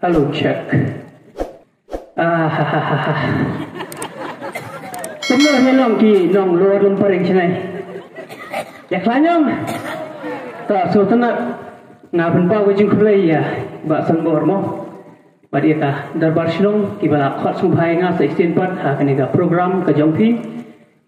Halo, cek. Sebenarnya nong luar lempar yang sini. Ya kelanyong. Tak sultanat ngapen pa wajing kulai ya. Bak sanbor mo. Badi ta darbar silong kibala khot sumbai nga sa extend pat ha kaniga program ka jongpi.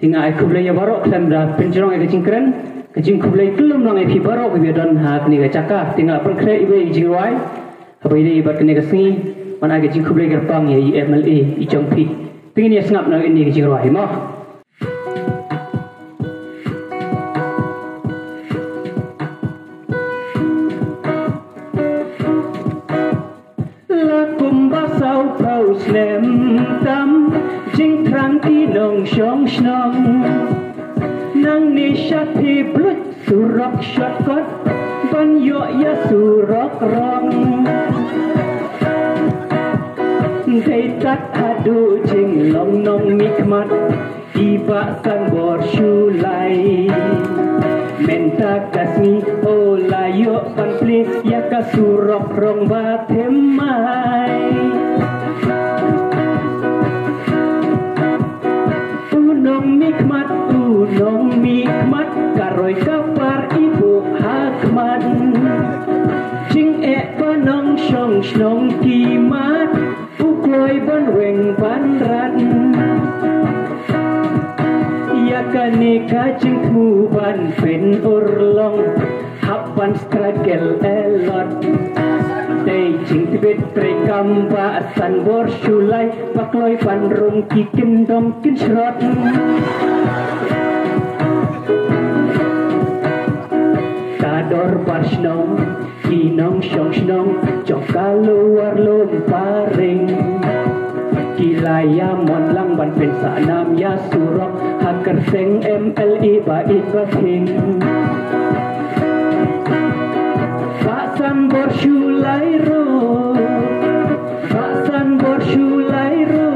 Tinga ai kulai ya barok klem da penjrong ai kecingkren. Kecing kulai kelum nang ai pi barok bi don ha kaniga cakah tinga perkre ibe jingwai. Habai ni bat kaniga singi. Mana ke jingku belajar pang ya MLA ijongpi. Tingin ya sengap nak ini ke jingruai mah. Lakum basau paus lem tam jing trang ti nong shong shnong nang ni shati blut surok shotgot ban yo ya surok rong. Day tat adu jing long nong nikmat iba san bor shulai menta kasmi olayo panpli ya kasurok rong batemai unong nikmat karoy kapar ibu hakmat jing panong shong shnong kimat Ukoy ban weng ban rat Ya kanika jing mu ban pen urlong Hapan struggle elot Day jing tibet trekam ba san bor shulai Pakloy ban rum kikin dom kin shrot Kador bar shnong Kinong syong shnong Jok kaluar lumparing Kilaya mon lang ban pensa nam ya surok Haker seng MLE bait baking Paksan bor shulai ro Paksan bor shulai ro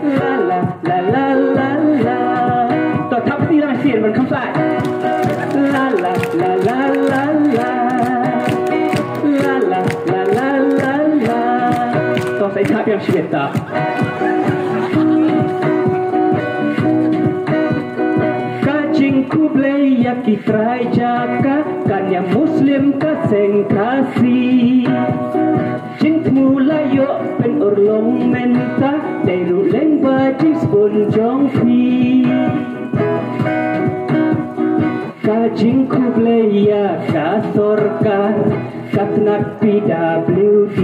La la la la la la Tau tak pasti lang sien ban kamsai La la la la la la La la la la la la Tau saya tak yang syeta Kajing kublai ya kitrai jaka Kan yang muslim kaseng kasih Jing mulayo pen urlong menta Dairu leng bajing spun jongpi Kajing kublaya kasorkan Katnak PWD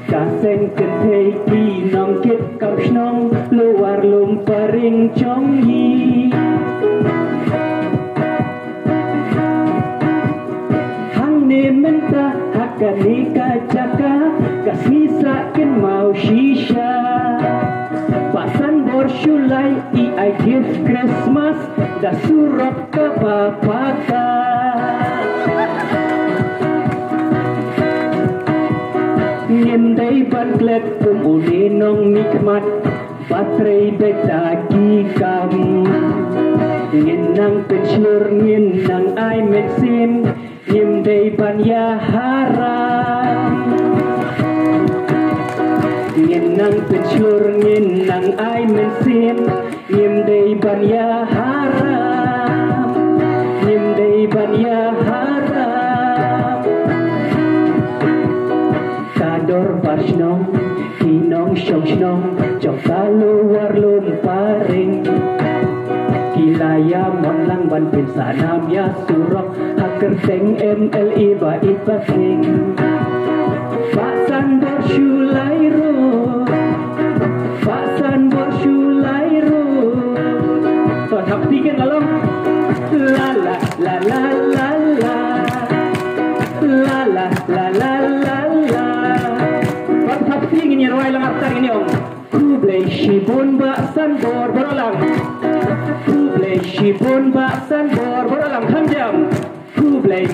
Kaseng kentei kinong kit kapsnong Luar lumparing chongyi Hang ne menta hakani kajaka Kasmisa kin mau shisha Pasan bor shulai I give Christmas Da surok ke bapaka Ngindai ban klet pemuli nong nikmat Baterai beta kikam Nginang pensyur nginang ai meksim Ngindai ban ya haram Nginang pensyur nginang ai meksim Ngindai ban ya haram Ngindai ban ya haram Kador barsnong Kinong syong shnong Jok kaluar lumparing Kilaya mon lang ban pensa nam ya surok Haker seng MLE bait baking Paksan bor shulai ro Paksan bor shulai ro So tak tikin lalong La la la la la la La la la la la la Kau tak tikin yang rawai lang artar ini om Kublai shibun baksan bor berolang Kublai shibun baksan bor berolang Hamjam Kublai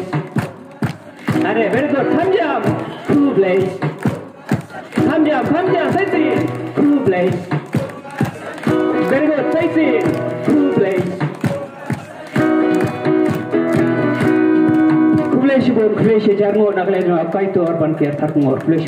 Ada very good Hamjam Kublai Hamjam saya si Kublai Very good saya si Kublai flesh bo flesh jar ngor nagle no kai to or ban ke thar ngor flesh